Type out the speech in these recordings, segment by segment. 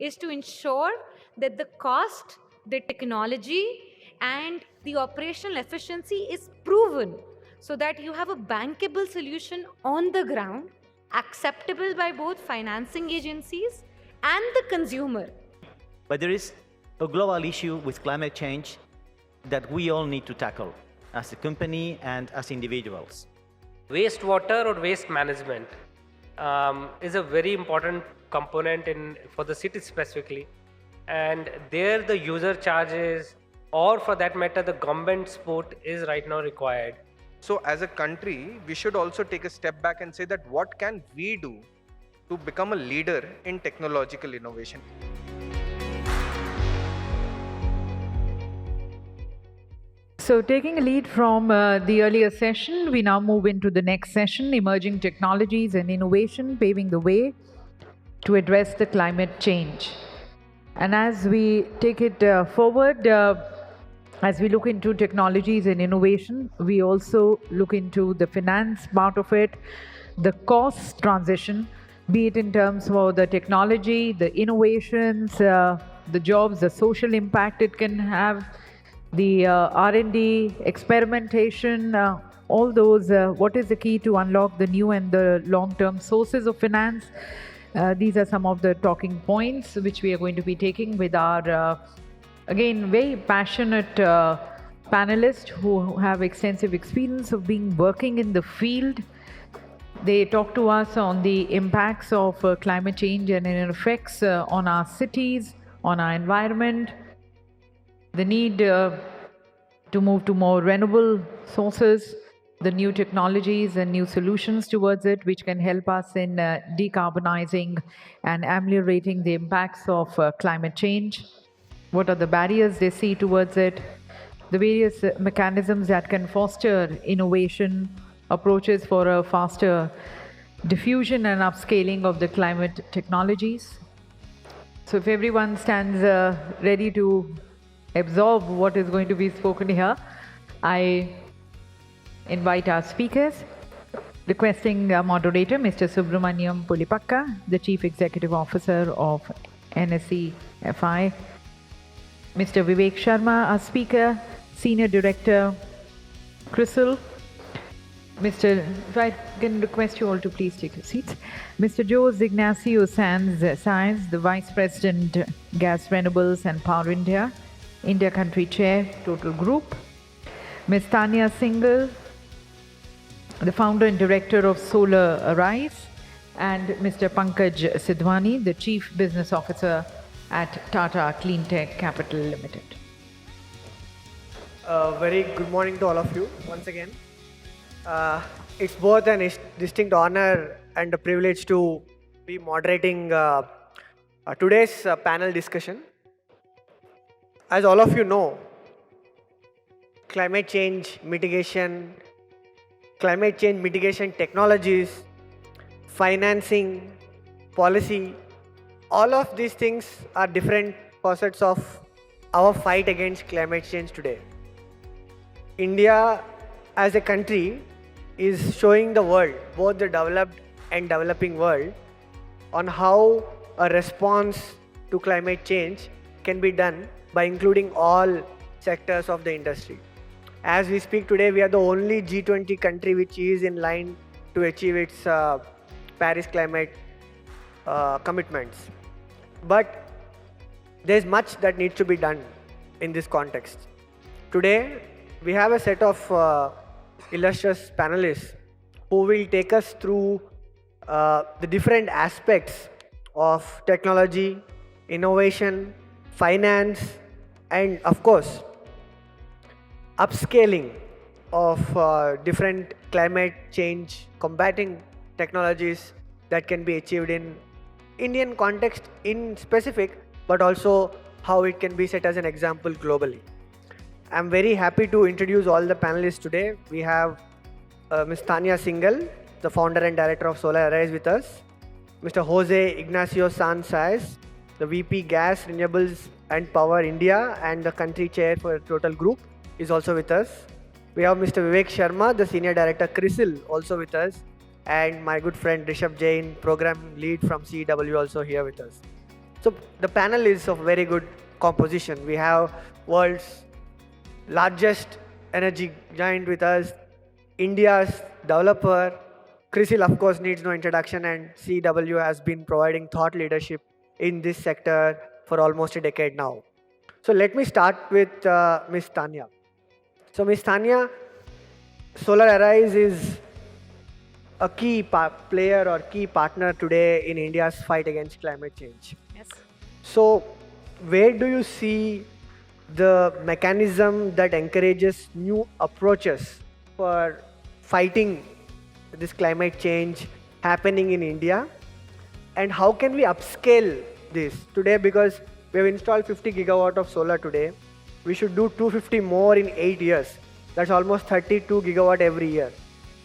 is to ensure that the cost, the technology, and the operational efficiency is proven so that you have a bankable solution on the ground, acceptable by both financing agencies and the consumer. But there is a global issue with climate change that we all need to tackle as a company and as individuals. Wastewater or waste management is a very important component for the city specifically, and there the user charges, or for that matter the government support, is right now required. So as a country, we should also take a step back and say that what can we do to become a leader in technological innovation. So taking a lead from the earlier session, we now move into the next session, emerging technologies and innovation paving the way to address the climate change. And as we take it forward, as we look into technologies and innovation, we also look into the finance part of it, the cost transition, be it in terms of the technology, the innovations, the jobs, the social impact it can have, the R&D, experimentation, all those, what is the key to unlock the new and the long-term sources of finance? These are some of the talking points which we are going to be taking with our, again, very passionate panelists who have extensive experience of working in the field. They talk to us on the impacts of climate change and its effects on our cities, on our environment, the need to move to more renewable sources, the new technologies and new solutions towards it, which can help us in decarbonizing and ameliorating the impacts of climate change. What are the barriers they see towards it? The various mechanisms that can foster innovation, approaches for a faster diffusion and upscaling of the climate technologies. So if everyone stands ready to absorb what is going to be spoken here, I invite our speakers, requesting moderator Mr. Subrahmanyam Pulipaka, the Chief Executive Officer of NSEFI, Mr. Vivek Sharma, our speaker, Senior Director, CRISIL, if I can request you all to please take your seats. Mr. José Ignacio Sanz, Saiz, the Vice President, Gas Renewables and Power India, India Country Chair, Total Group. Ms. Tanya, Singhal, the Founder and Director of SolarArise, and Mr. Pankaj Sindwani, the Chief Business Officer at Tata Cleantech Capital Limited. Very good morning to all of you once again. It's both a distinct honor and a privilege to be moderating today's panel discussion. As all of you know, climate change mitigation technologies, financing, policy, all of these things are different facets of our fight against climate change today. India as a country is showing the world, both the developed and developing world, on how a response to climate change can be done by including all sectors of the industry. As we speak today, we are the only G20 country which is in line to achieve its Paris climate commitments. But there's much that needs to be done in this context. Today, we have a set of illustrious panelists who will take us through the different aspects of technology, innovation, finance, and of course, upscaling of different climate change combating technologies that can be achieved in Indian context in specific, but also how it can be set as an example globally. I'm very happy to introduce all the panelists today. We have Ms. Tanya Singhal, the founder and director of SolarArise with us. Mr. José Ignacio Sanz, the VP Gas, Renewables and Power India and the country chair for Total Group, is also with us. We have Mr. Vivek Sharma, the senior director CRISIL, also with us, and my good friend Rishabh Jain, program lead from CEW, also here with us. So the panel is of very good composition. We have world's largest energy giant with us, India's developer. CRISIL of course needs no introduction, and CW has been providing thought leadership in this sector for almost a decade now. So let me start with Ms. Tanya. So Ms. Tanya, SolarArise is a key player or key partner today in India's fight against climate change. Yes. So where do you see the mechanism that encourages new approaches for fighting this climate change happening in India? And how can we upscale this today? Because we have installed 50 gigawatt of solar today. We should do 250 more in 8 years. That's almost 32 gigawatt every year.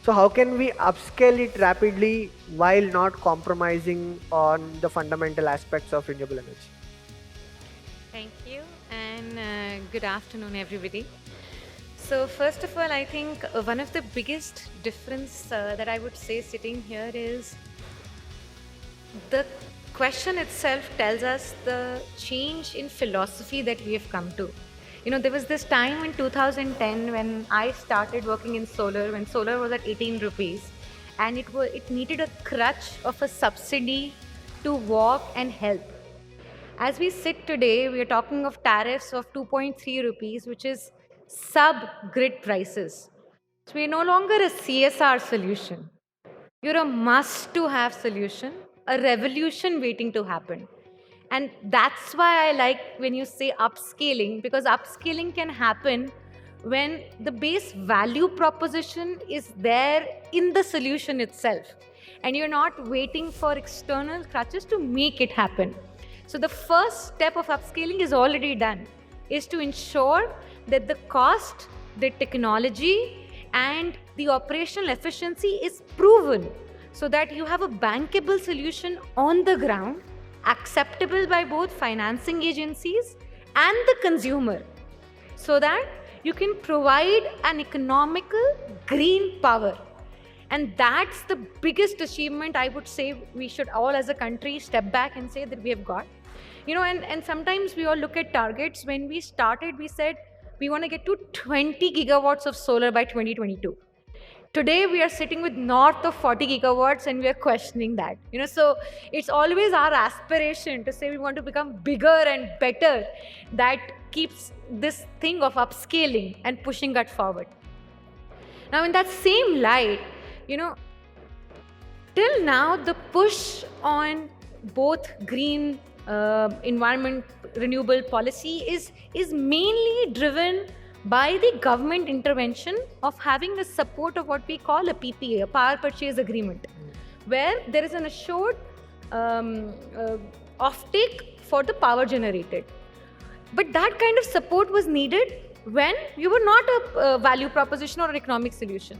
So how can we upscale it rapidly while not compromising on the fundamental aspects of renewable energy? Thank you, and good afternoon, everybody. So first of all, I think one of the biggest difference that I would say sitting here is the question itself tells us the change in philosophy that we have come to. You know, there was this time in 2010 when I started working in solar, when solar was at 18 rupees, and it needed a crutch of a subsidy to walk and help. As we sit today, we are talking of tariffs of 2.3 rupees, which is sub-grid prices. So we are no longer a CSR solution. You're a must-to-have solution, a revolution waiting to happen. And that's why I like when you say upscaling, because upscaling can happen when the base value proposition is there in the solution itself. And you're not waiting for external crutches to make it happen. So the first step of upscaling is already done, is to ensure that the cost, the technology, and the operational efficiency is proven so that you have a bankable solution on the ground, acceptable by both financing agencies and the consumer, so that you can provide an economical green power. And that's the biggest achievement I would say we should all as a country step back and say that we have got. You know, and sometimes we all look at targets. When we started, we said we want to get to 20 gigawatts of solar by 2022. Today, we are sitting with north of 40 gigawatts and we are questioning that. You know, so it's always our aspiration to say we want to become bigger and better. That keeps this thing of upscaling and pushing that forward. Now, in that same light, you know, till now, the push on both green environment renewable policy is mainly driven by the government intervention of having a support of what we call a PPA, a power purchase agreement, where there is an assured offtake for the power generated. But that kind of support was needed when you were not a value proposition or an economic solution.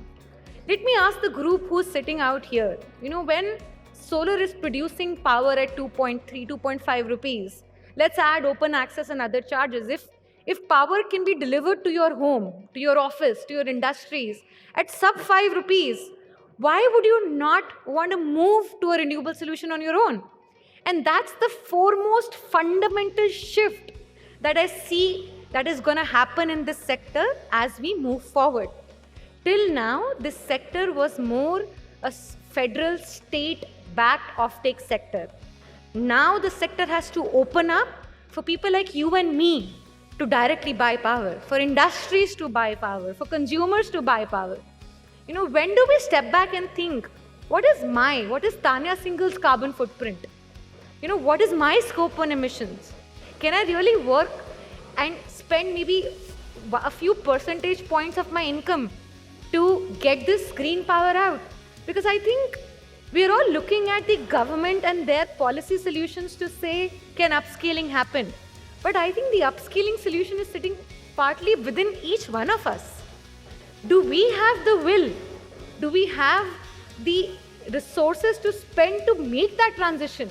Let me ask the group who's sitting out here, you know, when solar is producing power at 2.3, 2.5 rupees, let's add open access and other charges. If power can be delivered to your home, to your office, to your industries at sub 5 rupees, why would you not want to move to a renewable solution on your own? And that's the foremost fundamental shift that I see that is going to happen in this sector as we move forward. Till now, this sector was more a federal state-backed offtake sector. Now the sector has to open up for people like you and me to directly buy power, for industries to buy power, for consumers to buy power. You know, when do we step back and think, what is Tanya Singhal's carbon footprint? You know, what is my scope on emissions? Can I really work and spend maybe a few percentage points of my income to get this green power out? Because I think we're all looking at the government and their policy solutions to say, can upscaling happen? But I think the upscaling solution is sitting partly within each one of us. Do we have the will? Do we have the resources to spend to make that transition?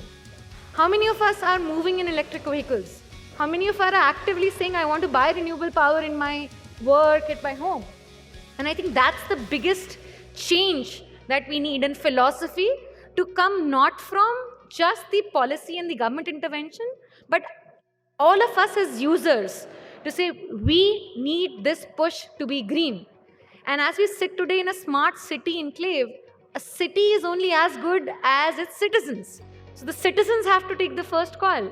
How many of us are moving in electric vehicles? How many of us are actively saying, I want to buy renewable power in my work, at my home? And I think that's the biggest change that we need in philosophy to come not from just the policy and the government intervention, but all of us as users to say we need this push to be green. And as we sit today in a smart city enclave, a city is only as good as its citizens. So the citizens have to take the first call.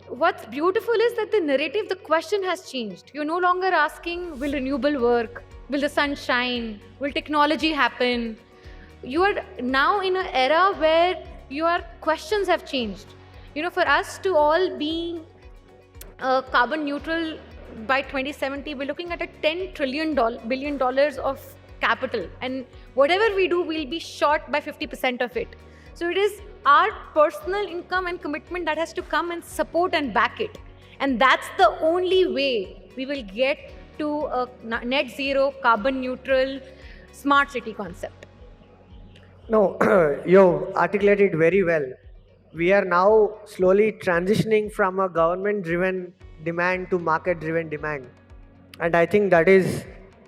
What's beautiful is that the narrative, the question has changed. You're no longer asking, will renewable work? Will the sun shine? Will technology happen? You are now in an era where your questions have changed. For us to all be carbon neutral by 2070, we're looking at a $10 billion of capital. And whatever we do, we'll be short by 50% of it. So it is our personal income and commitment that has to come and support and back it. And that's the only way we will get to a net zero, carbon neutral, smart city concept. No, you articulated very well. We are now slowly transitioning from a government-driven demand to market-driven demand. And I think that is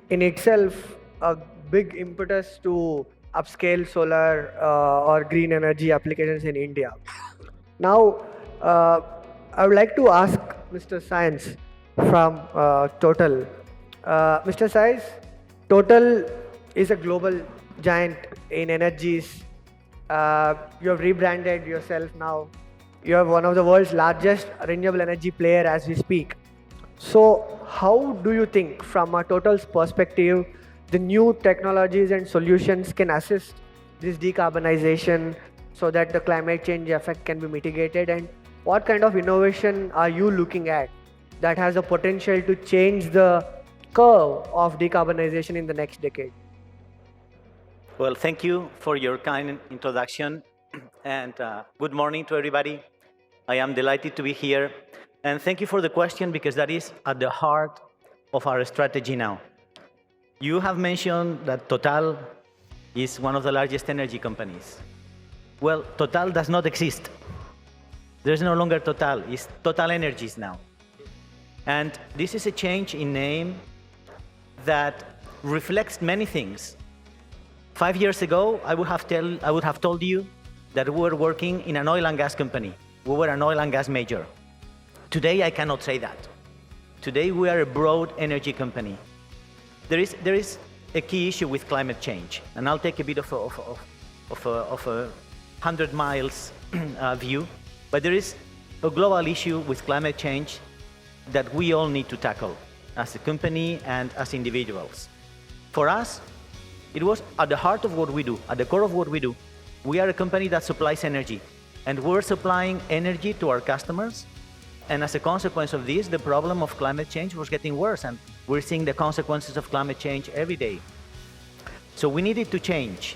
in itself a big impetus to upscale solar or green energy applications in India. Now, I would like to ask Mr. Sanz from Total. Mr. Saiz, Total is a global giant in energies. You have rebranded yourself now. You are one of the world's largest renewable energy player as we speak. So how do you think, from a Total's perspective, the new technologies and solutions can assist this decarbonization so that the climate change effect can be mitigated? And what kind of innovation are you looking at that has the potential to change the curve of decarbonization in the next decade? Well, thank you for your kind introduction, and good morning to everybody. I am delighted to be here, and thank you for the question, because that is at the heart of our strategy now. You have mentioned that Total is one of the largest energy companies. Well, Total does not exist. There's no longer Total, it's Total Energies now. And this is a change in name that reflects many things. 5 years ago, I would have told you that we were working in an oil and gas company. We were an oil and gas major. Today, I cannot say that. Today, we are a broad energy company. There is a key issue with climate change, and I'll take a bit of a 100 miles view, but there is a global issue with climate change that we all need to tackle as a company and as individuals. For us, it was at the heart of what we do, at the core of what we do. We are a company that supplies energy, and we're supplying energy to our customers. And as a consequence of this, the problem of climate change was getting worse, and we're seeing the consequences of climate change every day. So we needed to change.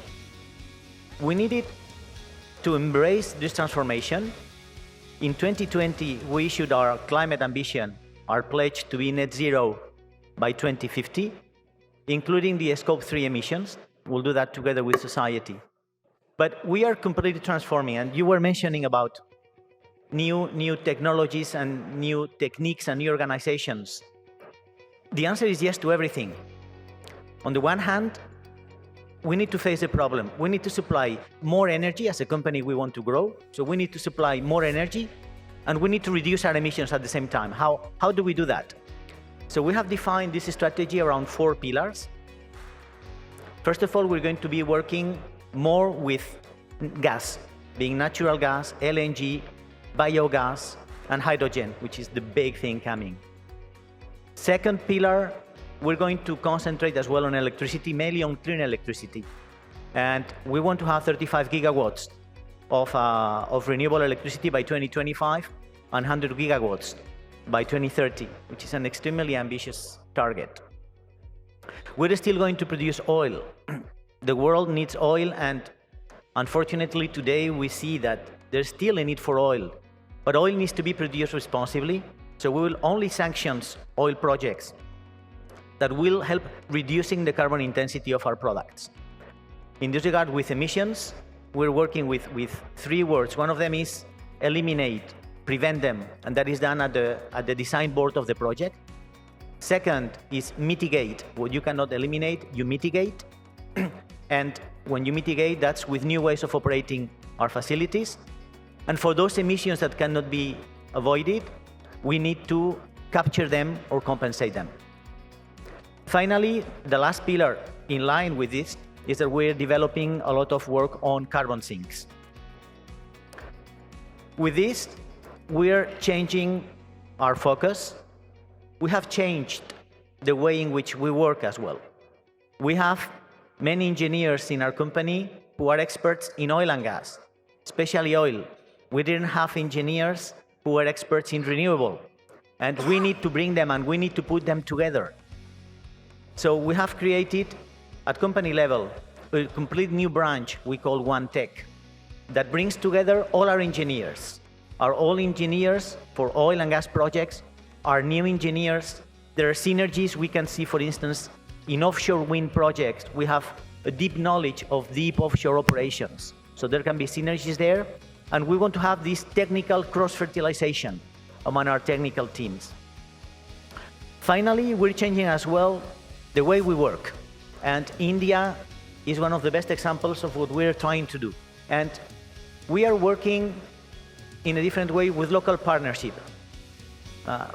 We needed to embrace this transformation. In 2020, we issued our climate ambition, our pledge to be net zero by 2050, including the Scope 3 emissions. We'll do that together with society. But we are completely transforming, and you were mentioning about new technologies and new techniques and new organizations. The answer is yes to everything. On the one hand, we need to face the problem. We need to supply more energy. As a company, we want to grow, so we need to supply more energy, and we need to reduce our emissions at the same time. How do we do that? So we have defined this strategy around 4 pillars. First of all, we're going to be working more with gas, being natural gas, LNG, biogas, and hydrogen, which is the big thing coming. Second pillar, we're going to concentrate as well on electricity, mainly on clean electricity. And we want to have 35 gigawatts of renewable electricity by 2025 and 100 gigawatts by 2030, which is an extremely ambitious target. We're still going to produce oil. The world needs oil, and unfortunately today we see that there's still a need for oil, but oil needs to be produced responsibly, so we will only sanction oil projects that will help reducing the carbon intensity of our products. In this regard, with emissions, we're working with 3 words. One of them is eliminate, prevent them, and that is done at the design board of the project. Second is mitigate. What you cannot eliminate, you mitigate. And when you mitigate, that's with new ways of operating our facilities. And for those emissions that cannot be avoided, we need to capture them or compensate them. Finally, the last pillar in line with this is that we're developing a lot of work on carbon sinks. With this, we're changing our focus. We have changed the way in which we work as well. We have many engineers in our company who are experts in oil and gas, especially oil. We didn't have engineers who were experts in renewable, and we need to bring them and we need to put them together. So we have created, at company level, a complete new branch we call One Tech that brings together all our engineers. Our all engineers for oil and gas projects are new engineers. There are synergies we can see, for instance, in offshore wind projects. We have a deep knowledge of deep offshore operations. So there can be synergies there. And we want to have this technical cross-fertilization among our technical teams. Finally, we're changing as well the way we work. And India is one of the best examples of what we're trying to do. And we are working in a different way with local partnership.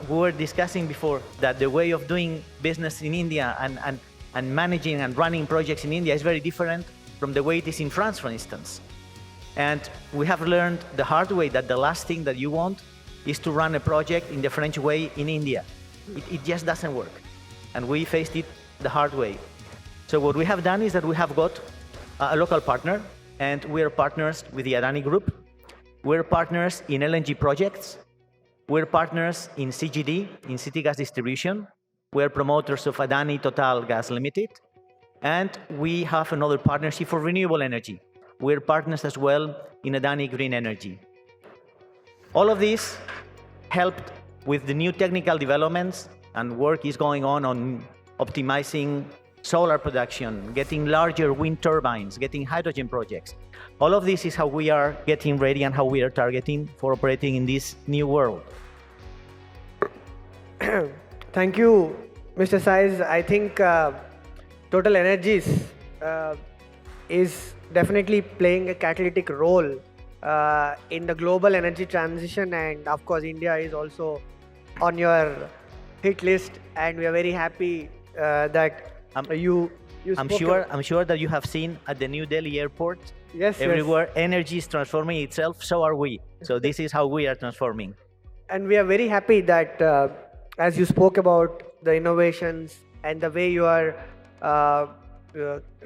We were discussing before that the way of doing business in India and managing and running projects in India is very different from the way it is in France, for instance. And we have learned the hard way that the last thing that you want is to run a project in the French way in India. It just doesn't work. And we faced it the hard way. So what we have done is that we have got a local partner, and we are partners with the Adani Group. We're partners in LNG projects. We're partners in CGD, in City Gas Distribution. We're promoters of Adani Total Gas Limited. And we have another partnership for renewable energy. We're partners as well in Adani Green Energy. All of this helped with the new technical developments, and work is going on optimizing solar production, getting larger wind turbines, getting hydrogen projects. All of this is how we are getting ready and how we are targeting for operating in this new world. Thank you, Mr. Saiz. I think Total Energies is definitely playing a catalytic role in the global energy transition, and of course India is also on your hit list, and we are very happy that you I'm sure that you have seen at the New Delhi airport, yes, everywhere energy is transforming itself, so are we. So this is how we are transforming. And we are very happy that as you spoke about the innovations and the way you are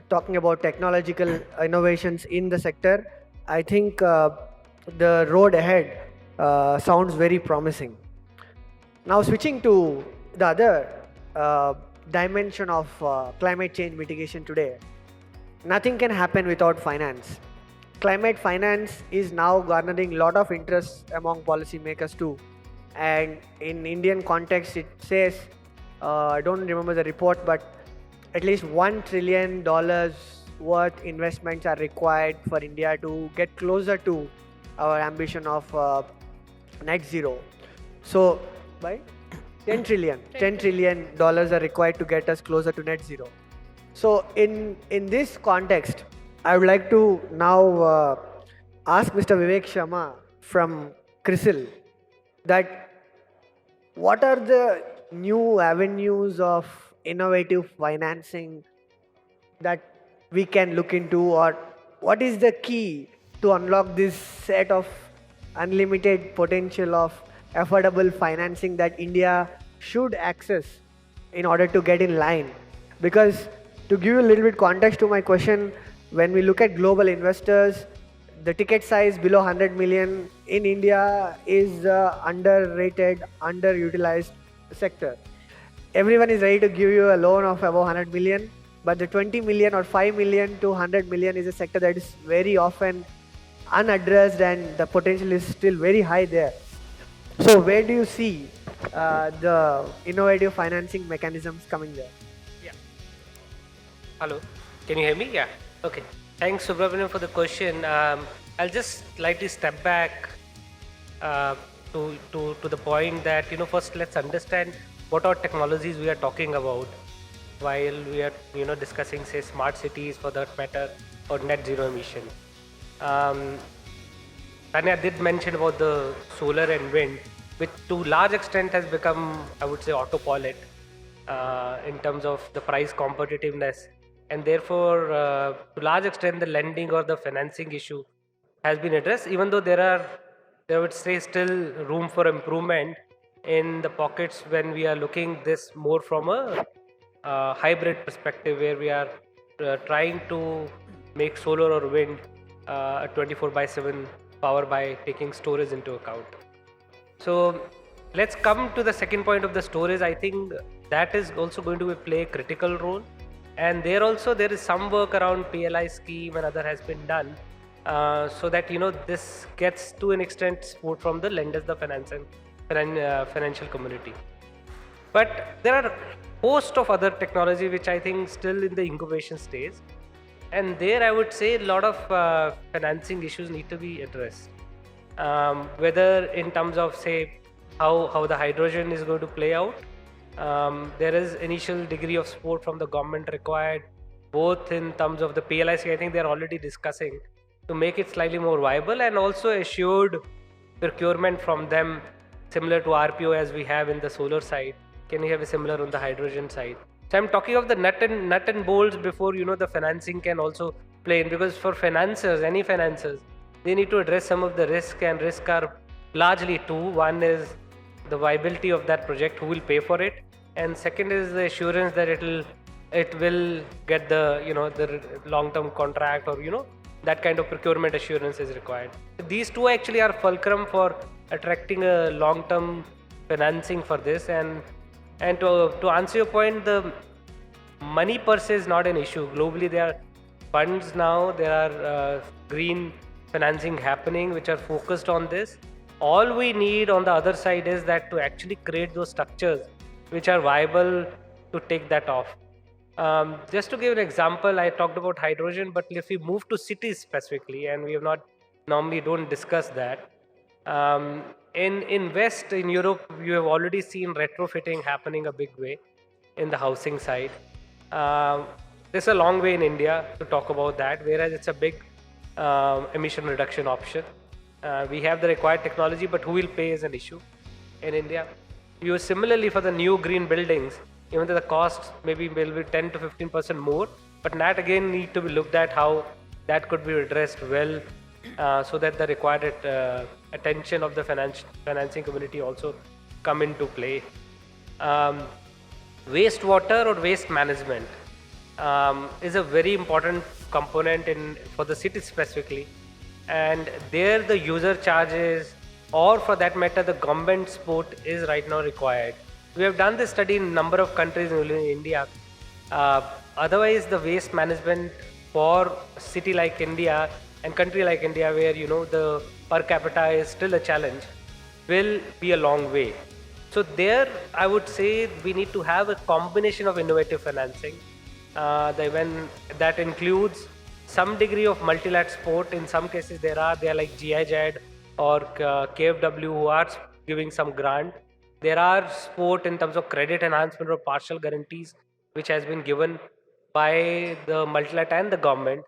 talking about technological innovations in the sector, I think the road ahead sounds very promising. Now switching to the other dimension of climate change mitigation today, nothing can happen without finance. Climate finance is now garnering a lot of interest among policymakers too. And in Indian context, it says, I don't remember the report, but at least $1 trillion worth investments are required for India to get closer to our ambition of net zero. So, by $10 trillion are required to get us closer to net zero. So, in this context, I would like to now ask Mr. Vivek Sharma from CRISIL that what are the new avenues of innovative financing that we can look into, or what is the key to unlock this set of unlimited potential of affordable financing that India should access in order to get in line? Because to give you a little bit context to my question, when we look at global investors, the ticket size below 100 million in India is underrated, underutilized sector. Everyone is ready to give you a loan of above 100 million, but the 20 million or 5 million to 100 million is a sector that is very often unaddressed, and the potential is still very high there. So where do you see the innovative financing mechanisms coming there? Yeah. Hello. Can you hear me? Yeah. Okay. Thanks, Subrahmanyam, for the question. I'll just slightly step back to the point that, first let's understand what are technologies we are talking about while we are, discussing, say, smart cities for that matter, or net zero emission. Tanya did mention about the solar and wind, which to large extent has become, I would say, autopilot in terms of the price competitiveness, and therefore, to large extent, the lending or the financing issue has been addressed. Even though there would say still room for improvement in the pockets when we are looking this more from a hybrid perspective, where we are trying to make solar or wind a 24/7 power by taking storage into account. So let's come to the second point of the storage. I think that is also going to play a critical role, and there also there is some work around PLI scheme and other has been done, so that this gets to an extent support from the lenders, the financial community. But there are host of other technology which I think still in the incubation stage, and there I would say a lot of financing issues need to be addressed. Whether in terms of say how the hydrogen is going to play out, there is initial degree of support from the government required, both in terms of the PLI scheme. I think they are already discussing to make it slightly more viable, and also assured procurement from them, similar to RPO as we have in the solar side. Can we have a similar on the hydrogen side? So I'm talking of the nut and bolts before the financing can also play in, because for financiers, any financiers, they need to address some of the risk, and risk are largely two. One is the viability of that project, who will pay for it, and second is the assurance that it will get the the long-term contract, or that kind of procurement assurance is required. These two actually are fulcrum for attracting a long-term financing for this, and to answer your point, the money per se is not an issue. Globally, there are funds now, there are green financing happening which are focused on this. All we need on the other side is that to actually create those structures which are viable to take that off. Just to give an example, I talked about hydrogen, but if we move to cities specifically, and we have not normally don't discuss that. In West, in Europe, you have already seen retrofitting happening a big way in the housing side. There's a long way in India to talk about that, whereas it's a big emission reduction option. We have the required technology, but who will pay is an issue in India. Similarly, for the new green buildings, even though the cost maybe will be 10 to 15% more, but that again need to be looked at how that could be addressed well, so that the required attention of the financing community also come into play. Wastewater or waste management is a very important component for the city specifically, and there the user charges, or for that matter the government support, is right now required. We have done this study in a number of countries, including India. Otherwise, the waste management for a city like India and country like India, where the per capita is still a challenge, will be a long way. So there, I would say we need to have a combination of innovative financing. That includes some degree of multilateral support. In some cases, they are like GIZ or KFW who are giving some grant. There are support in terms of credit enhancement or partial guarantees, which has been given by the multilateral and the government.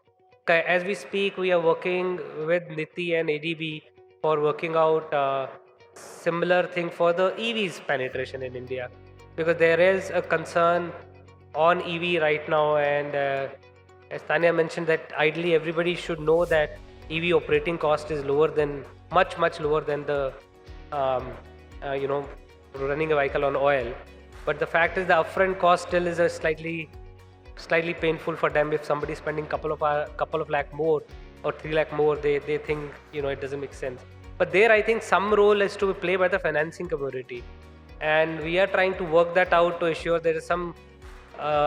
As we speak, we are working with NITI and ADB for working out similar thing for the EVs penetration in India, because there is a concern on EV right now, and as Tanya mentioned, that ideally everybody should know that EV operating cost is much lower than the running a vehicle on oil. But the fact is the upfront cost still is a slightly painful for them. If somebody is spending couple of lakh more or 3 lakh more, they think it doesn't make sense. But there I think some role is to play by the financing community, and we are trying to work that out to ensure there is some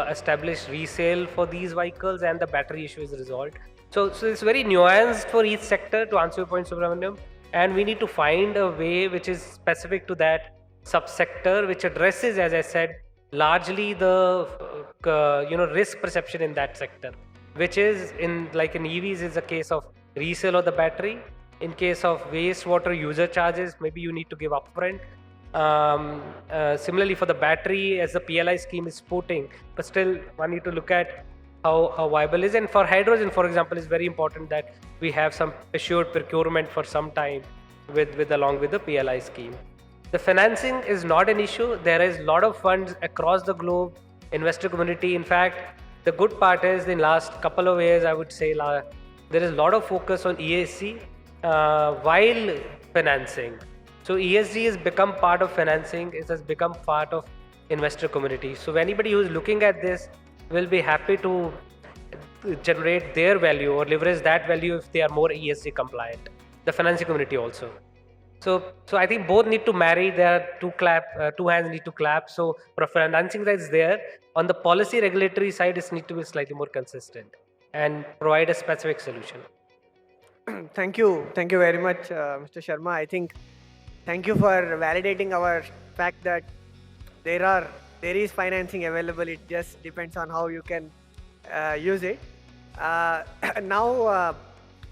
established resale for these vehicles and the battery issue is resolved. So it's very nuanced for each sector, to answer your point, Subrahmanyam, and we need to find a way which is specific to that subsector, which addresses, as I said, largely the risk perception in that sector, which is in EVs is a case of resale of the battery. In case of wastewater user charges, maybe you need to give upfront. Similarly for the battery, as the PLI scheme is supporting, but still one need to look at how viable is. And for hydrogen, for example, it's very important that we have some assured procurement for some time with along with the PLI scheme. The financing is not an issue. There is a lot of funds across the globe, investor community. In fact, the good part is in last couple of years, I would say there is a lot of focus on ESG while financing. So ESG has become part of financing. It has become part of investor community. So anybody who is looking at this will be happy to generate their value or leverage that value if they are more ESG compliant. The financing community also. So I think both need to marry. There are two hands need to clap. So for financing side is there. On the policy regulatory side, it needs to be slightly more consistent and provide a specific solution. Thank you very much, Mr. Sharma. I think thank you for validating our fact that there is financing available. It just depends on how you can use it. Now,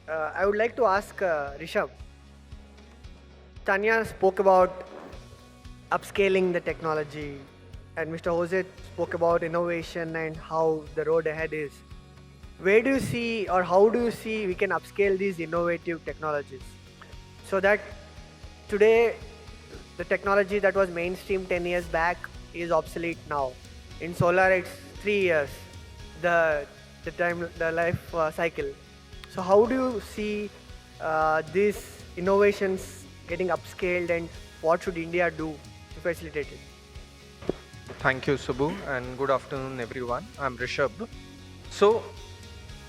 I would like to ask Rishabh. Tanya spoke about upscaling the technology, and Mr. José spoke about innovation and how the road ahead is. Where do you see, or how do you see we can upscale these innovative technologies so that today the technology that was mainstream 10 years back is obsolete now? In solar, it's 3 years, the life cycle. So how do you see these innovations getting upscaled, and what should India do to facilitate it? Thank you, Subbu, and good afternoon, everyone. I'm Rishabh. So,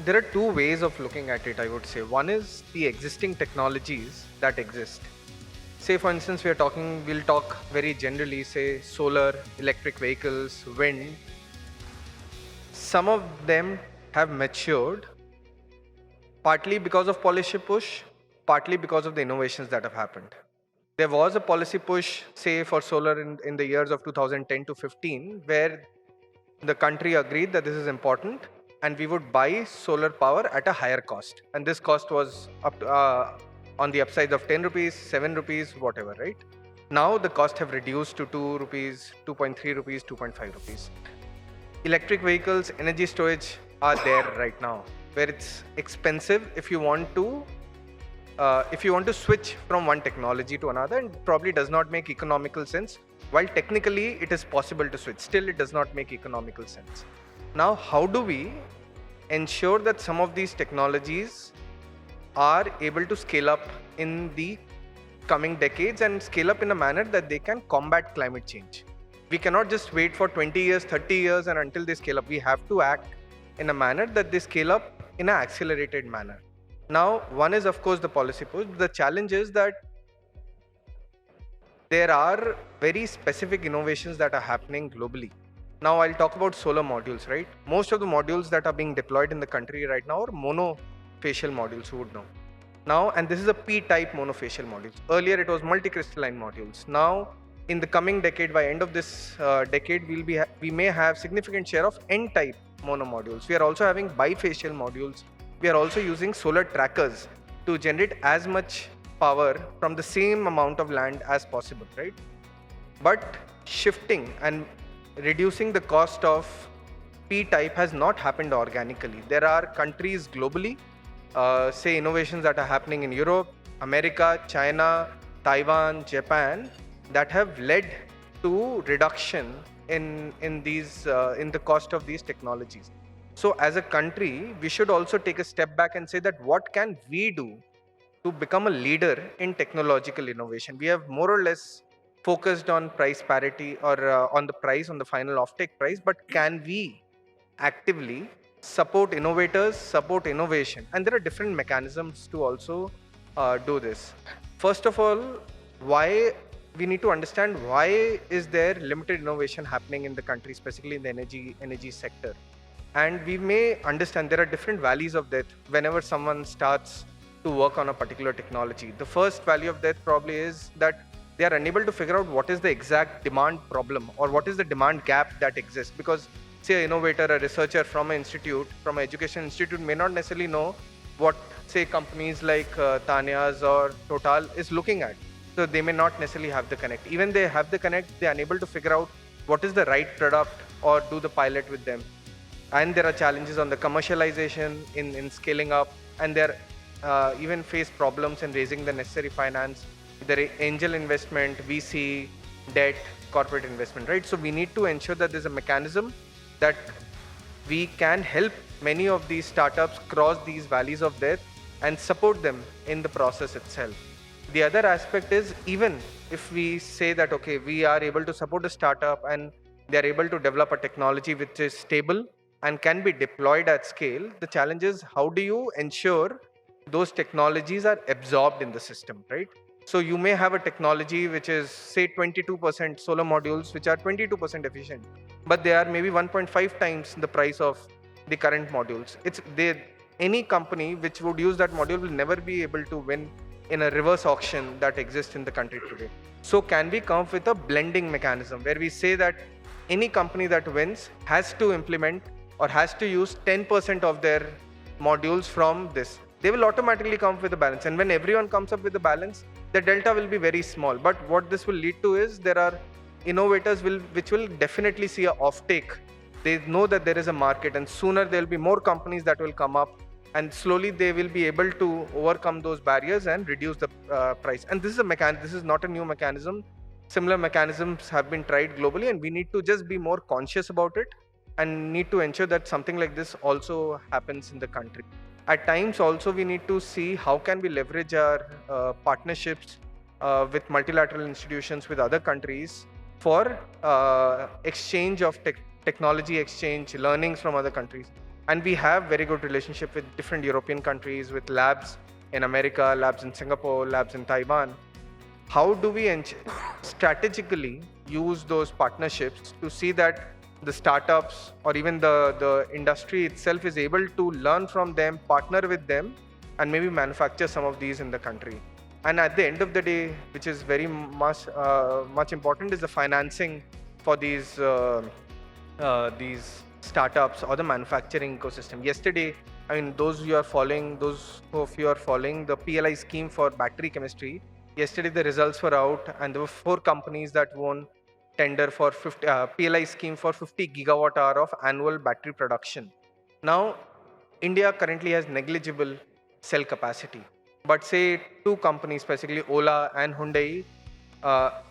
there are two ways of looking at it, I would say. One is the existing technologies that exist. Say, for instance, we'll talk very generally, say, solar, electric vehicles, wind. Some of them have matured, partly because of policy push, partly because of the innovations that have happened. There was a policy push, say, for solar in the years of 2010 to 15, where the country agreed that this is important and we would buy solar power at a higher cost. And this cost was up on the upside of 10 rupees, 7 rupees, whatever, right? Now the cost have reduced to 2 rupees, 2.3 rupees, 2.5 rupees. Electric vehicles, energy storage are there right now, where it's expensive if you want to switch from one technology to another, and probably does not make economical sense. While technically it is possible to switch, still it does not make economical sense. Now, how do we ensure that some of these technologies are able to scale up in the coming decades and scale up in a manner that they can combat climate change? We cannot just wait for 20 years, 30 years and until they scale up. We have to act in a manner that they scale up in an accelerated manner. Now, one is of course the policy push. The challenge is that there are very specific innovations that are happening globally. Now, I'll talk about solar modules, right? Most of the modules that are being deployed in the country right now are monofacial modules, who would know. Now, and this is a P-type monofacial modules. Earlier, it was multicrystalline modules. Now, in the coming decade, by end of this decade, we may have significant share of N-type mono modules. We are also having bifacial modules. We are also using solar trackers to generate as much power from the same amount of land as possible, right? But shifting and reducing the cost of P-type has not happened organically. There are countries globally, say innovations that are happening in Europe, America, China, Taiwan, Japan, that have led to reduction in the cost of these technologies. So as a country, we should also take a step back and say that what can we do to become a leader in technological innovation? We have more or less focused on price parity or on the final offtake price, but can we actively support innovators, support innovation? And there are different mechanisms to also do this. First of all, why we need to understand why is there limited innovation happening in the country, specifically in the energy sector. And we may understand there are different valleys of death whenever someone starts to work on a particular technology. The first valley of death probably is that they are unable to figure out what is the exact demand problem or what is the demand gap that exists. Because say an innovator, a researcher from an education institute may not necessarily know what say companies like Tanya's or Total is looking at. So they may not necessarily have the connect. Even they have the connect, they are unable to figure out what is the right product or do the pilot with them. and there are challenges on the commercialization in scaling up, and they're even face problems in raising the necessary finance, the angel investment, VC, debt, corporate investment, right? So we need to ensure that there's a mechanism that we can help many of these startups cross these valleys of death and support them in the process itself. The other aspect is, even if we say that, okay, we are able to support a startup and they are able to develop a technology which is stable and can be deployed at scale, the challenge is how do you ensure those technologies are absorbed in the system, right? So you may have a technology which is, say, 22% solar modules, which are 22% efficient, but they are maybe 1.5 times the price of the current modules. Any company which would use that module will never be able to win in a reverse auction that exists in the country today. So can we come up with a blending mechanism where we say that any company that wins has to implement or has to use 10% of their modules from this? They will automatically come up with a balance, and when everyone comes up with a balance, the delta will be very small. But what this will lead to is there are innovators which will definitely see a offtake. They know that there is a market, and sooner there will be more companies that will come up, and slowly they will be able to overcome those barriers and reduce the price. And this is this is not a new mechanism. Similar mechanisms have been tried globally, and we need to just be more conscious about it and need to ensure that something like this also happens in the country. At times also we need to see how can we leverage our partnerships with multilateral institutions with other countries for exchange of technology exchange, learnings from other countries. And we have very good relationship with different European countries, with labs in America, labs in Singapore, labs in Taiwan. How do we strategically use those partnerships to see that the startups or even the industry itself is able to learn from them, partner with them, and maybe manufacture some of these in the country? And at the end of the day, which is very much important, is the financing for these startups or the manufacturing ecosystem. Yesterday, I mean, those of you are following the PLI scheme for battery chemistry, yesterday the results were out, and there were 4 companies that won tender for PLI scheme for 50 gigawatt hour of annual battery production. Now, India currently has negligible cell capacity, but say 2 companies, specifically Ola and Hyundai,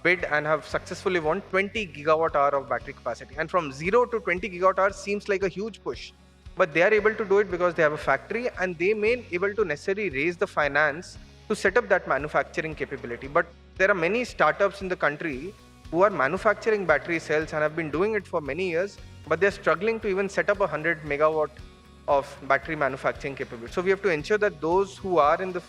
bid and have successfully won 20 gigawatt hour of battery capacity. And from 0 to 20 gigawatt hour seems like a huge push, but they are able to do it because they have a factory, and they may be able to necessarily raise the finance to set up that manufacturing capability. But there are many startups in the country who are manufacturing battery cells and have been doing it for many years, but they're struggling to even set up 100 megawatt of battery manufacturing capability. So we have to ensure that those who are in the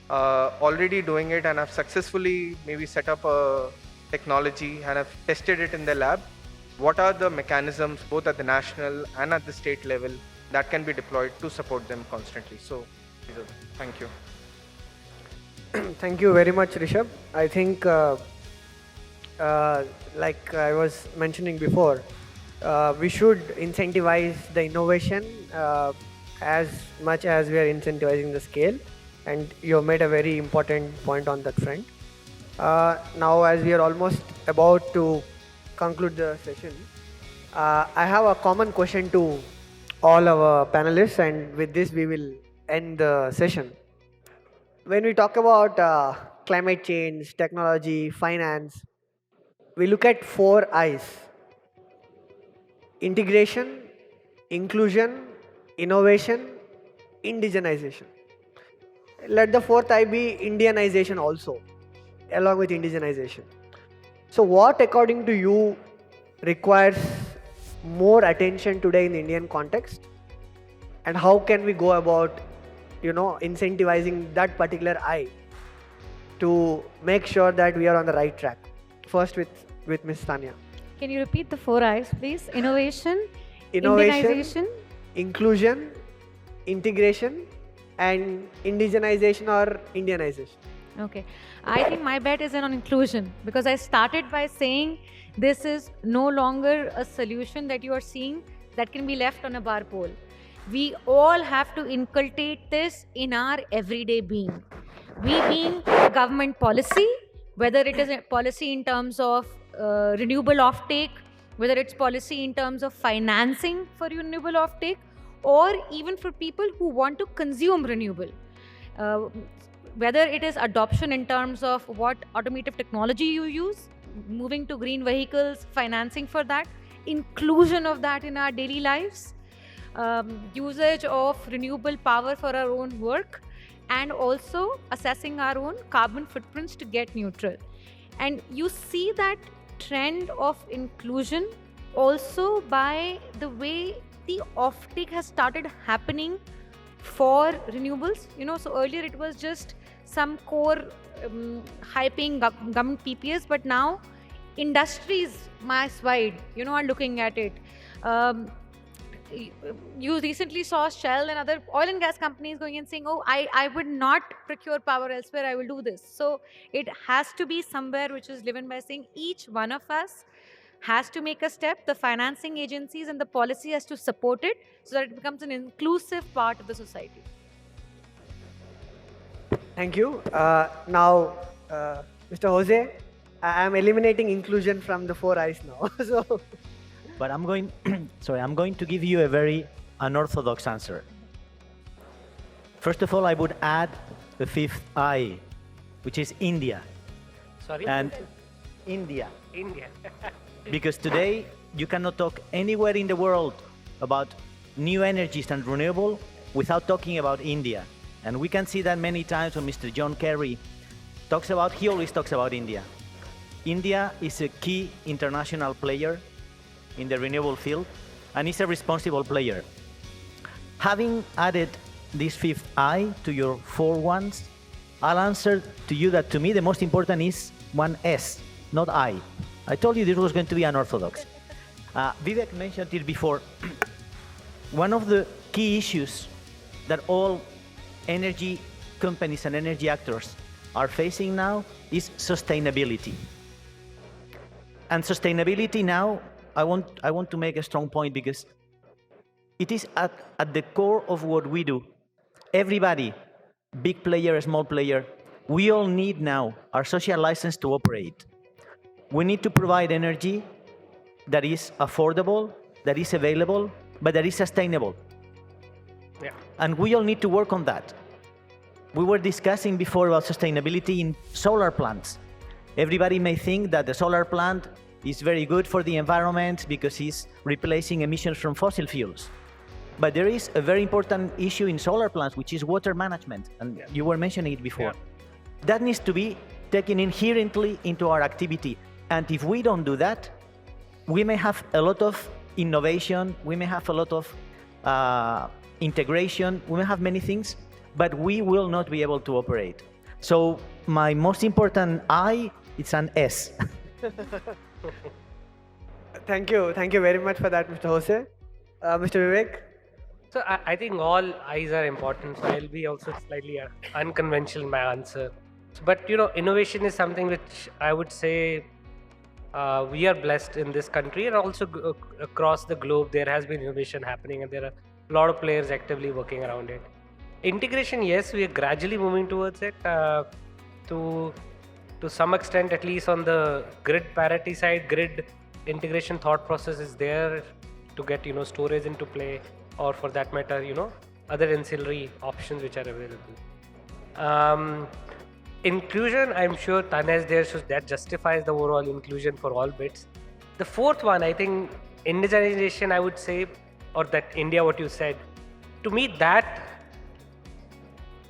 already doing it and have successfully maybe set up a technology and have tested it in the lab, what are the mechanisms both at the national and at the state level that can be deployed to support them constantly? So, thank you. Thank you very much, Rishabh. I think like I was mentioning before, we should incentivize the innovation as much as we are incentivizing the scale, and you have made a very important point on that front. Now, as we are almost about to conclude the session, I have a common question to all our panelists, and with this we will end the session. When we talk about climate change, technology, finance, we look at 4 I's: integration, inclusion, innovation, indigenization. Let the 4th I be Indianization also, along with indigenization. So what, according to you, requires more attention today in the Indian context, and how can we go about, incentivizing that particular I to make sure that we are on the right track? First with Ms. Tanya. Can you repeat the 4 I's, please? Innovation, Innovation, inclusion, integration, and indigenization or Indianization. Okay. I think my bet is on inclusion, because I started by saying this is no longer a solution that you are seeing that can be left on a bar pole. We all have to inculcate this in our everyday being. We being government policy, whether it is a policy in terms of renewable offtake, whether it's policy in terms of financing for renewable offtake, or even for people who want to consume renewable. Whether it is adoption in terms of what automotive technology you use, moving to green vehicles, financing for that, inclusion of that in our daily lives, usage of renewable power for our own work, and also assessing our own carbon footprints to get neutral. And you see that trend of inclusion also by the way the offtake has started happening for renewables. So earlier it was just some core high-paying government PPAs, but now industries mass wide, are looking at it. You recently saw Shell and other oil and gas companies going and saying, oh, I would not procure power elsewhere, I will do this. So it has to be somewhere which is driven by saying each one of us has to make a step, the financing agencies and the policy has to support it so that it becomes an inclusive part of the society. Thank you. Now, Mr. Jose, I am eliminating inclusion from the 4 eyes now. So, But I'm going, I'm going to give you a very unorthodox answer. First of all, I would add the 5th eye, which is India. Sorry? And India. India. Because today, you cannot talk anywhere in the world about new energies and renewable without talking about India. And we can see that many times when Mr. John Kerry he always talks about India. India is a key international player in the renewable field, and is a responsible player. Having added this 5th eye to your 4 ones, I'll answer to you that to me the most important is one S, not I. I told you this was going to be unorthodox. Vivek mentioned it before. One of the key issues that all energy companies and energy actors are facing now is sustainability. And sustainability now, I want to make a strong point because it is at the core of what we do. Everybody, big player, small player, we all need now our social license to operate. We need to provide energy that is affordable, that is available, but that is sustainable. Yeah. And we all need to work on that. We were discussing before about sustainability in solar plants. Everybody may think that the solar plant is very good for the environment because it's replacing emissions from fossil fuels. But there is a very important issue in solar plants, which is water management, and you were mentioning it before. Yeah. That needs to be taken inherently into our activity. And if we don't do that, we may have a lot of innovation, we may have a lot of integration, we may have many things, but we will not be able to operate. So my most important I, it's an S. thank you very much for that, Mr. Jose. Mr. Vivek? So I think all eyes are important. So I'll be also slightly unconventional in my answer. But innovation is something which I would say we are blessed in this country, and also across the globe there has been innovation happening, and there are a lot of players actively working around it. Integration, yes, we are gradually moving towards it. To some extent, at least on the grid parity side, grid integration thought process is there to get storage into play, or for that matter other ancillary options which are available. Inclusion, I'm sure Tanya is there, so that justifies the overall inclusion for all bits. The 4th one, I think indigenization, I would say, or that India, what you said, to me that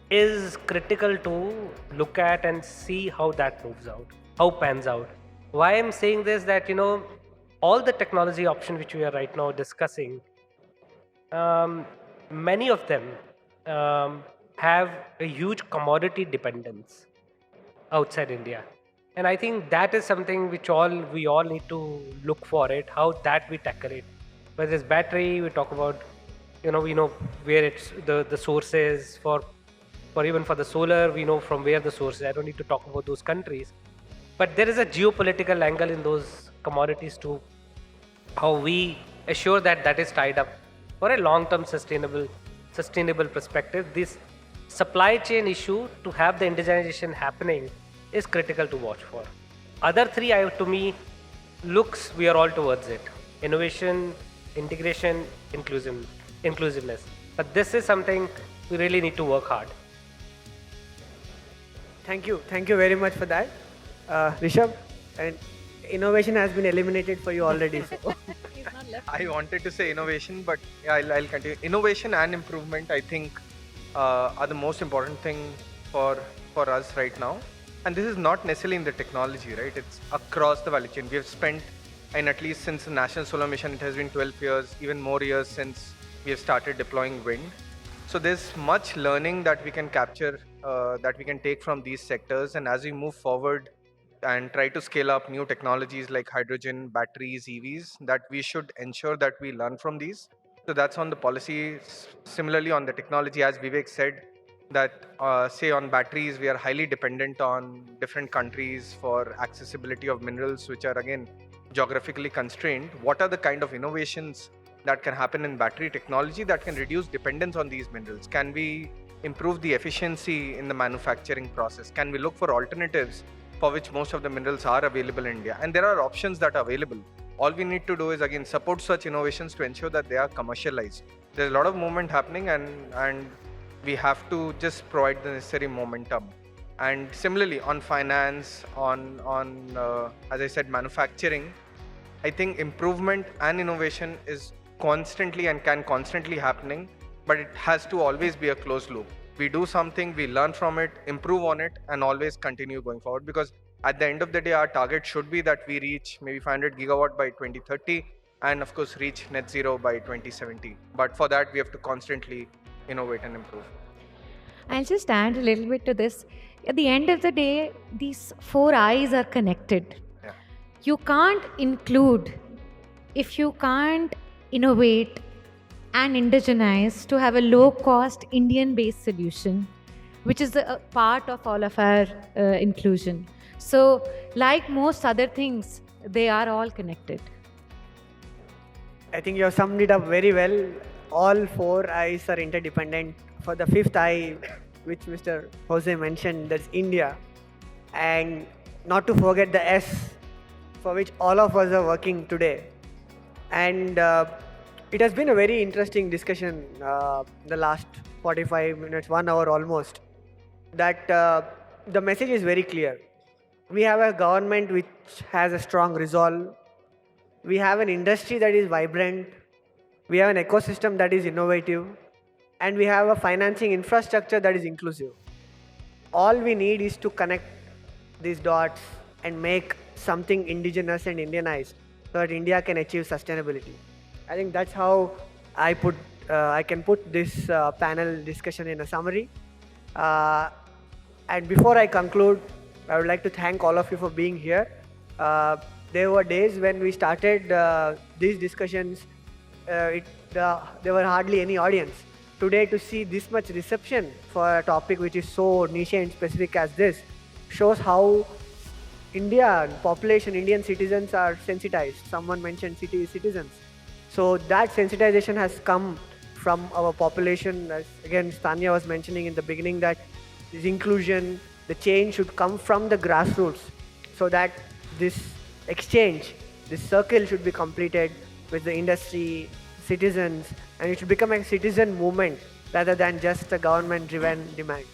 is critical to look at and see how that moves out, how pans out. Why I'm saying this, that all the technology options which we are right now discussing, many of them have a huge commodity dependence outside India, and I think that is something which we all need to look for it, how that we tackle it. Whether it's battery, we talk about we know where it's the sources for even for the solar, we know from where the sources. I don't need to talk about those countries, but there is a geopolitical angle in those commodities too, how we assure that that is tied up for a long-term sustainable perspective. This supply chain issue, to have the indigenization happening, is critical to watch for. Other 3, to me, looks we are all towards it. innovation, integration, inclusiveness. But this is something we really need to work hard. Thank you very much for that, Rishabh. And innovation has been eliminated for you already. So. I wanted to say innovation, but yeah, I'll continue. Innovation and improvement, I think, are the most important thing for us right now. And this is not necessarily in the technology, right? It's across the value chain. We have spent, and at least since the National Solar Mission, it has been 12 years, even more years since we have started deploying wind. So there's much learning that we can capture, that we can take from these sectors. And as we move forward and try to scale up new technologies like hydrogen, batteries, EVs, that we should ensure that we learn from these. So that's on the policy. Similarly, on the technology, as Vivek said, that say on batteries, we are highly dependent on different countries for accessibility of minerals, which are again geographically constrained. What are the kind of innovations that can happen in battery technology that can reduce dependence on these minerals? Can we improve the efficiency in the manufacturing process? Can we look for alternatives for which most of the minerals are available in India? And there are options that are available. All we need to do is again support such innovations to ensure that they are commercialized. There's a lot of movement happening, and we have to just provide the necessary momentum. And similarly on finance, on as I said, manufacturing, I think improvement and innovation is constantly and can constantly happening, but it has to always be a closed loop. We do something, we learn from it, improve on it, and always continue going forward. Because at the end of the day, our target should be that we reach maybe 500 gigawatt by 2030, and of course reach net zero by 2070. But for that, we have to constantly innovate and improve. I'll just add a little bit to this. At the end of the day, these 4 eyes are connected. Yeah. You can't include, if you can't innovate and indigenize to have a low-cost Indian-based solution, which is a part of all of our inclusion. So, like most other things, they are all connected. I think you have summed it up very well. All 4 eyes are interdependent. For the 5th eye, which Mr. José mentioned, that's India. And not to forget the S, for which all of us are working today. And it has been a very interesting discussion the last 45 minutes, 1 hour almost, that the message is very clear. We have a government which has a strong resolve. We have an industry that is vibrant. We have an ecosystem that is innovative. And we have a financing infrastructure that is inclusive. All we need is to connect these dots and make something indigenous and Indianized so that India can achieve sustainability. I think that's how I can put this panel discussion in a summary. And before I conclude, I would like to thank all of you for being here. There were days when we started these discussions, there were hardly any audience. Today, to see this much reception for a topic which is so niche and specific as this shows how Indian citizens are sensitized. Someone mentioned citizens. So that sensitization has come from our population. As again, Tanya was mentioning in the beginning that this inclusion, the change should come from the grassroots, so that this exchange, this circle should be completed with the industry, citizens, and it should become a citizen movement rather than just a government-driven demand.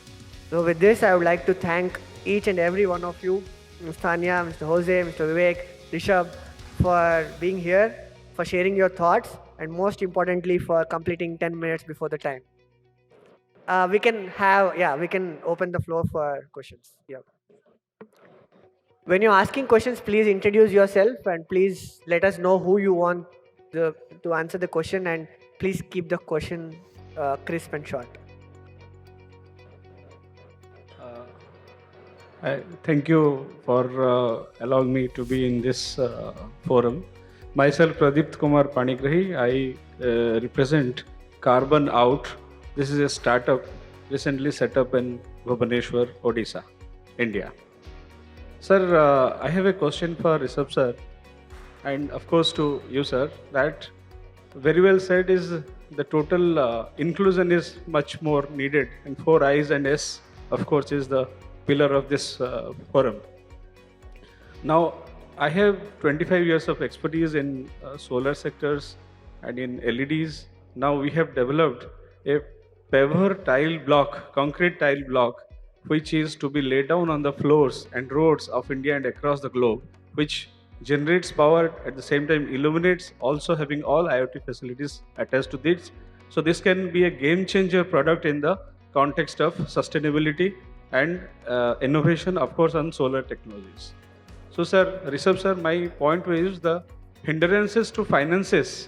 So with this, I would like to thank each and every one of you, Ms. Tanya, Mr. José, Mr. Vivek, Rishabh, for being here, for sharing your thoughts, and most importantly, for completing 10 minutes before the time. We can open the floor for questions. Yeah. When you're asking questions, please introduce yourself and please let us know who you want to answer the question, and please keep the question crisp and short. Thank you for allowing me to be in this forum. Myself, Pradeep Kumar Panigrahi. I represent Carbon Out. This is a startup recently set up in Bhubaneswar, Odisha, India. Sir, I have a question for Rishabh sir, and of course to you, sir. That very well said is the total inclusion is much more needed, and 4 Eyes and S, of course, is the pillar of this forum. Now, I have 25 years of expertise in solar sectors and in LEDs. Now we have developed a paver tile block, concrete tile block, which is to be laid down on the floors and roads of India and across the globe, which generates power at the same time illuminates, also having all IoT facilities attached to this. So this can be a game changer product in the context of sustainability and innovation, of course, on solar technologies. So, sir, Rishabh sir, my point is the hindrances to finances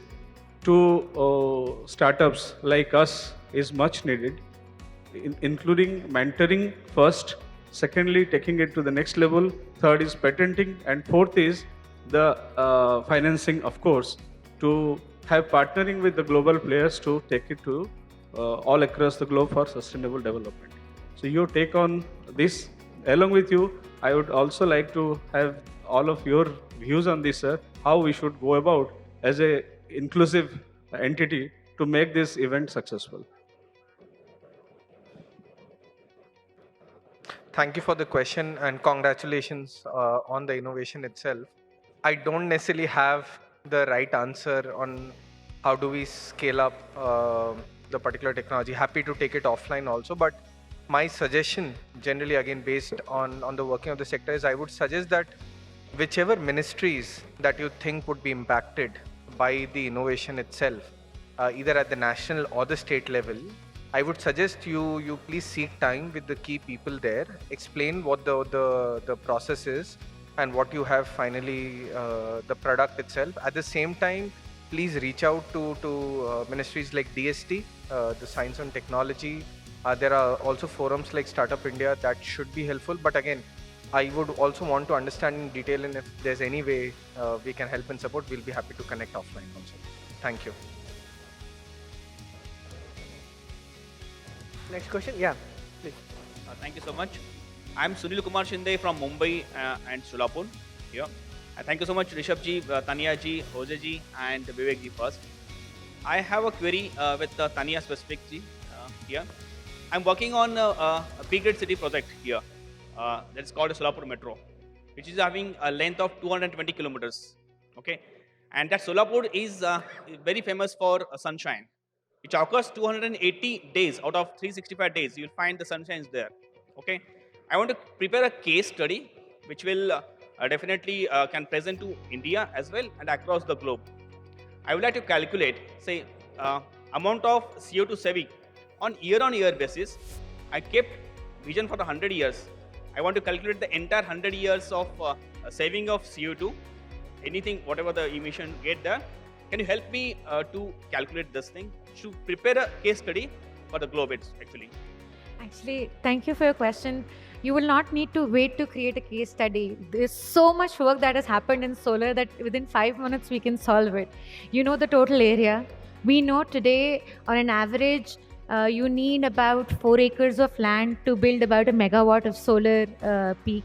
to startups like us is much needed, including mentoring first, secondly, taking it to the next level, third is patenting, and fourth is the financing, of course, to have partnering with the global players to take it to all across the globe for sustainable development. So, your take on this, along with you, I would also like to have all of your views on this, sir, how we should go about as a inclusive entity to make this event successful. Thank you for the question and congratulations on the innovation itself. I don't necessarily have the right answer on how do we scale up the particular technology. Happy to take it offline also, but my suggestion generally, again based on the working of the sector, is I would suggest that whichever ministries that you think would be impacted by the innovation itself, either at the national or the state level, I would suggest you please seek time with the key people there, explain what the process is and what you have finally, the product itself. At the same time, please reach out to ministries like DST, the Science and Technology. There are also forums like Startup India that should be helpful. But again, I would also want to understand in detail, and if there's any way we can help and support, we'll be happy to connect offline also. Thank you. Next question, yeah, please. Thank you so much. I'm Sunil Kumar Shinde from Mumbai and Solapur here. Thank you so much, Rishabh ji, Tanya ji, José ji, and Vivek ji first. I have a query with Tanya specific ji here. I'm working on a big grid city project here that's called a Solapur Metro, which is having a length of 220 kilometers. Okay, and that Solapur is very famous for sunshine. It occurs 280 days out of 365 days. You'll find the sunshine is there. Okay, I want to prepare a case study which will definitely can present to India as well and across the globe. I would like to calculate, say, amount of CO2 saving on year basis. I kept vision for 100 years. I want to calculate the entire 100 years of saving of CO2. Anything, whatever the emission get there. Can you help me to calculate this thing? To prepare a case study for the globe, Actually, thank you for your question. You will not need to wait to create a case study. There's so much work that has happened in solar that within 5 minutes we can solve it. You know the total area. We know today on an average you need about 4 acres of land to build about a megawatt of solar peak.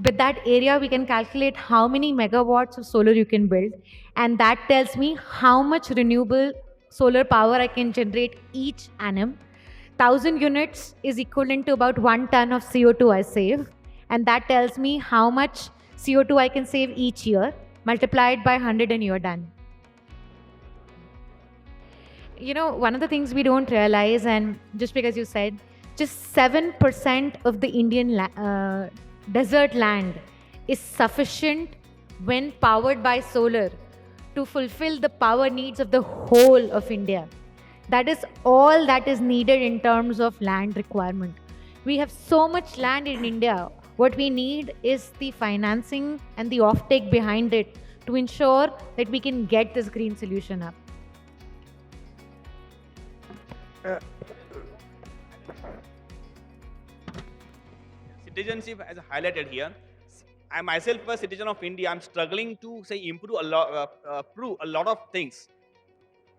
With that area, we can calculate how many megawatts of solar you can build, and that tells me how much renewable solar power I can generate each annum. 1000 units is equivalent to about 1 ton of CO2 I save, and that tells me how much CO2 I can save each year, multiplied by 100 and you're done. You know, one of the things we don't realize, and just because you said, just 7% of the Indian desert land is sufficient when powered by solar to fulfill the power needs of the whole of India. That is all that is needed in terms of land requirement. We have so much land in India. What we need is the financing and the offtake behind it to ensure that we can get this green solution up. Citizenship, as highlighted here, I myself a citizen of India. I'm struggling to say improve a lot of things.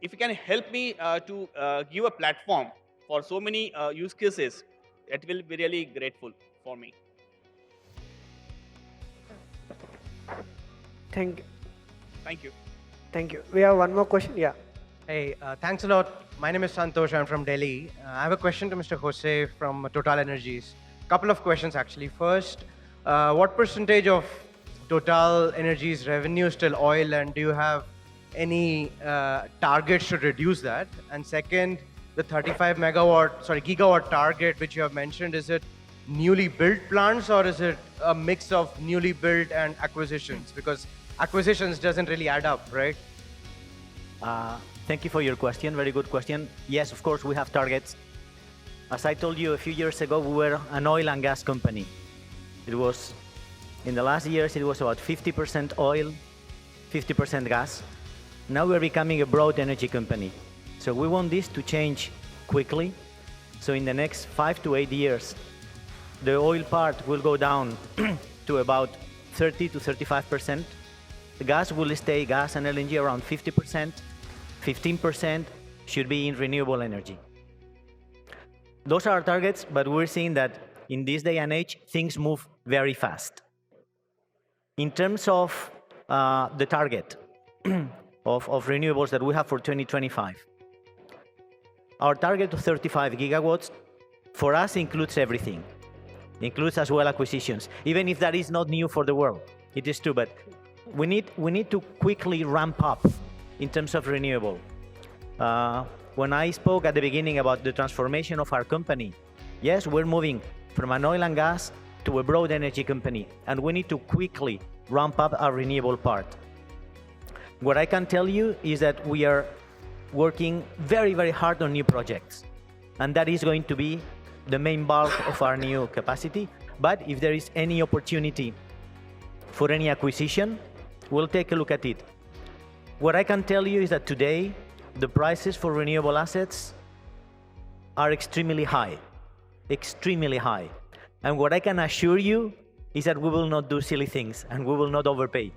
If you can help me to give a platform for so many use cases, it will be really grateful for me. Thank you. Thank you. Thank you. We have one more question. Yeah. Hey, thanks a lot. My name is Santosh. I'm from Delhi. I have a question to Mr. José from Total Energies. Couple of questions actually. First, what percentage of Total Energy's revenue still oil, and do you have any targets to reduce that? And second, the 35 gigawatt target which you have mentioned, is it newly built plants or is it a mix of newly built and acquisitions? Because acquisitions doesn't really add up, right? Thank you for your question. Very good question. Yes, of course, we have targets. As I told you a few years ago, we were an oil and gas company. It was, in the last years, it was about 50% oil, 50% gas. Now we're becoming a broad energy company. So we want this to change quickly. So in the next 5 to 8 years, the oil part will go down to about 30 to 35%. The gas will stay, gas and LNG, around 50%. 15% should be in renewable energy. Those are our targets, but we're seeing that in this day and age, things move very fast. In terms of the target of renewables that we have for 2025, our target of 35 gigawatts for us includes everything. Includes as well acquisitions, even if that is not new for the world. It is true, but we need to quickly ramp up in terms of renewable. When I spoke at the beginning about the transformation of our company, yes, we're moving from an oil and gas to a broad energy company, and we need to quickly ramp up our renewable part. What I can tell you is that we are working very, very hard on new projects, and that is going to be the main bulk of our new capacity. But if there is any opportunity for any acquisition, we'll take a look at it. What I can tell you is that today, the prices for renewable assets are extremely high. And what I can assure you is that we will not do silly things and we will not overpay.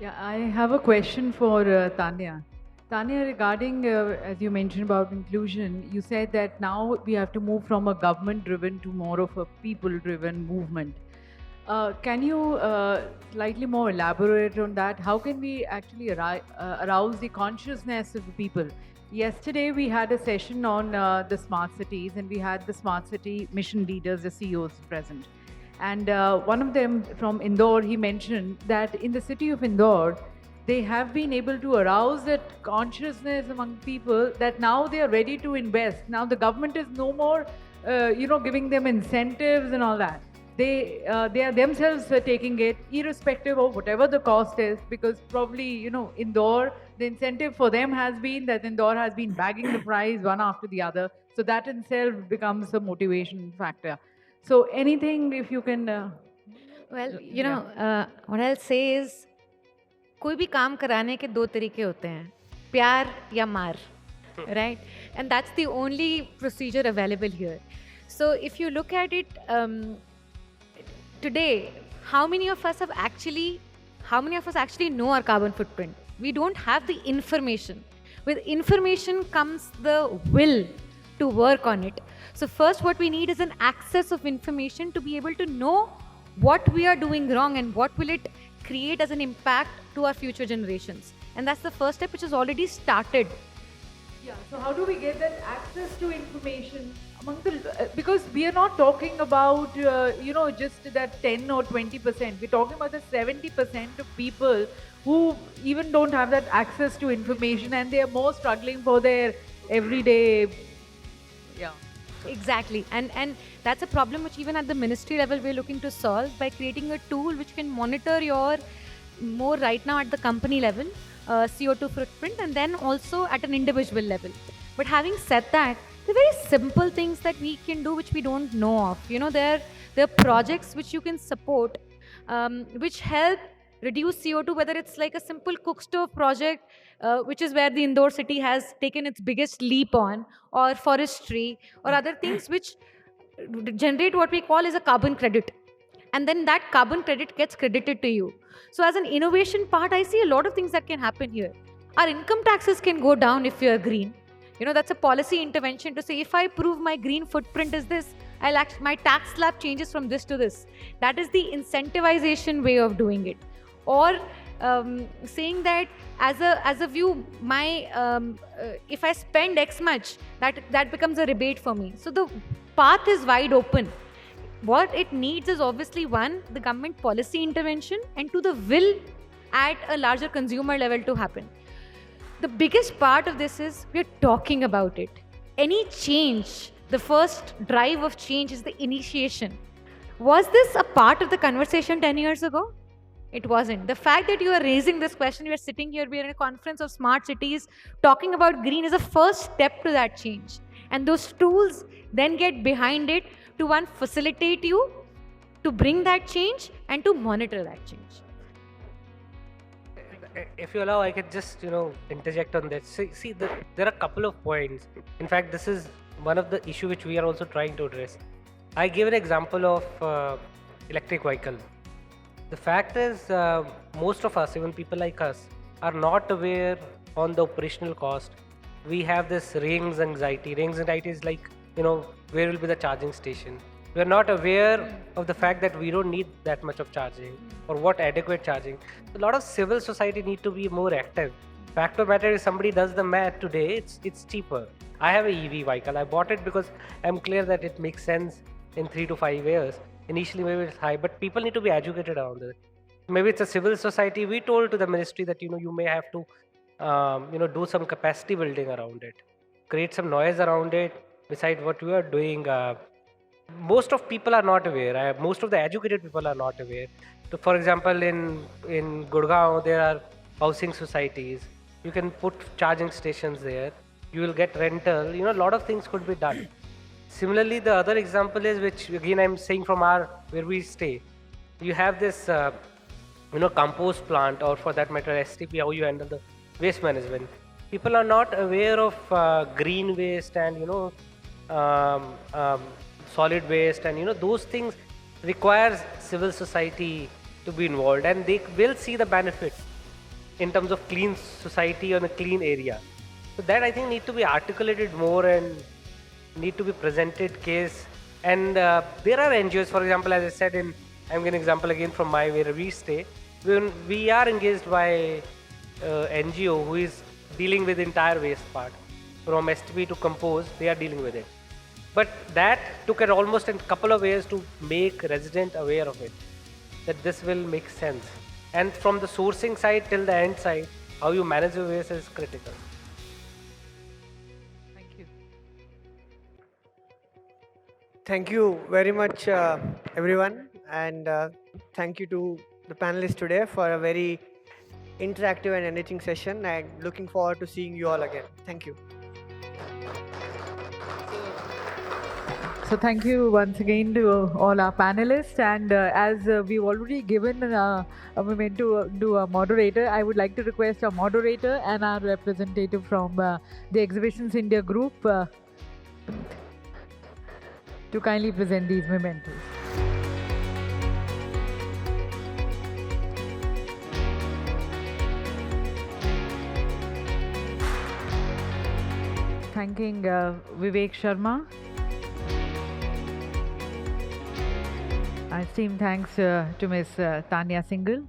Yeah, I have a question for Tanya. Tanya, regarding, as you mentioned about inclusion, you said that now we have to move from a government-driven to more of a people-driven movement. Can you slightly more elaborate on that? How can we actually arouse the consciousness of the people? Yesterday, we had a session on the smart cities, and we had the smart city mission leaders, the CEOs present. And one of them from Indore, he mentioned that in the city of Indore, they have been able to arouse that consciousness among people that now they are ready to invest. Now the government is no more, giving them incentives and all that. They are themselves taking it, irrespective of whatever the cost is, because probably, Indore, the incentive for them has been that Indore has been bagging the prize one after the other. So that in itself becomes a motivation factor. So anything, if you can... what I'll say is, कोई भी काम कराने के 2 तरीके होते हैं, प्यार या मार, right? And that's the only procedure available here. So if you look at it, today, how many of us actually know our carbon footprint? We don't have the information. With information comes the will to work on it. So first what we need is an access of information to be able to know what we are doing wrong and what will it create as an impact to our future generations. And that's the first step, which has already started. Yeah, so how do we get that access to information among the, because we are not talking about, just that 10 or 20%. We're talking about the 70% of people who even don't have that access to information, and they are more struggling for their everyday, Exactly. And that's a problem which even at the ministry level we're looking to solve by creating a tool which can monitor your, more right now at the company level, CO2 footprint, and then also at an individual level. But having said that, the very simple things that we can do which we don't know of. There are projects which you can support, which help reduce CO2, whether it's like a simple cook stove project, which is where the Indore city has taken its biggest leap on, or forestry, or other things which generate what we call as a carbon credit. And then that carbon credit gets credited to you. So as an innovation part, I see a lot of things that can happen here. Our income taxes can go down if you're green. That's a policy intervention to say, if I prove my green footprint is this, my tax slab changes from this to this. That is the incentivization way of doing it. Or saying that as a view, if I spend X much, that becomes a rebate for me. So the path is wide open. What it needs is obviously one, the government policy intervention, and two, the will at a larger consumer level to happen. The biggest part of this is we're talking about it. Any change, the first drive of change is the initiation. Was this a part of the conversation 10 years ago? It wasn't. The fact that you are raising this question, we are sitting here, we are in a conference of smart cities, talking about green is a first step to that change. And those tools then get behind it to one, facilitate you, to bring that change, and to monitor that change. If you allow, I could just interject on that. See, there are a couple of points. In fact, this is one of the issue which we are also trying to address. I give an example of electric vehicle. The fact is, most of us, even people like us, are not aware on the operational cost. We have this rings anxiety. Rings anxiety is like, where will be the charging station? We are not aware of the fact that we don't need that much of charging or what adequate charging. A lot of civil society need to be more active. Fact of matter is, somebody does the math today, it's cheaper. I have a EV vehicle. I bought it because I'm clear that it makes sense in 3 to 5 years. Initially maybe it's high, but people need to be educated around it. Maybe it's a civil society. We told to the ministry that you may have to do some capacity building around it, create some noise around it. Besides what we are doing, most of people are not aware. Most of the educated people are not aware. So for example, in Gurgaon there are housing societies. You can put charging stations there. You will get rental. A lot of things could be done. Similarly, the other example is, which again I'm saying from where we stay, you have this compost plant, or for that matter STP, how you handle the waste management. People are not aware of green waste and solid waste, and those things requires civil society to be involved, and they will see the benefit in terms of clean society on a clean area. So that I think need to be articulated more and need to be presented case. And there are NGOs, for example, as I said, I'm giving an example again from where we stay. When we are engaged by NGO who is dealing with the entire waste part, from STP to compost, they are dealing with it. But that took almost a couple of years to make resident aware of it, that this will make sense. And from the sourcing side till the end side, how you manage your waste is critical. Thank you. Thank you very much, everyone. And thank you to the panelists today for a very interactive and enriching session, and looking forward to seeing you all again. Thank you. So thank you once again to all our panelists, and as we've already given a memento to a moderator, I would like to request our moderator and our representative from the Exhibitions India group to kindly present these mementos. Thanking Vivek Sharma. Our esteemed thanks to Ms. Tanya Singhal.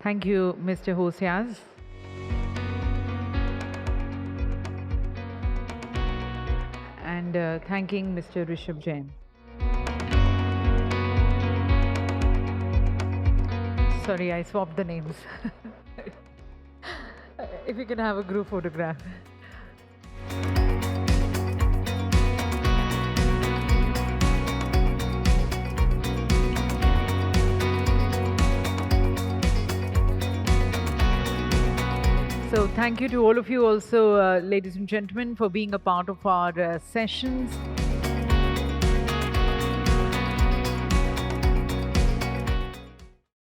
Thank you, Mr. José. And thanking Mr. Rishabh Jain. Sorry, I swapped the names. If you can have a group photograph. So thank you to all of you also, ladies and gentlemen, for being a part of our sessions.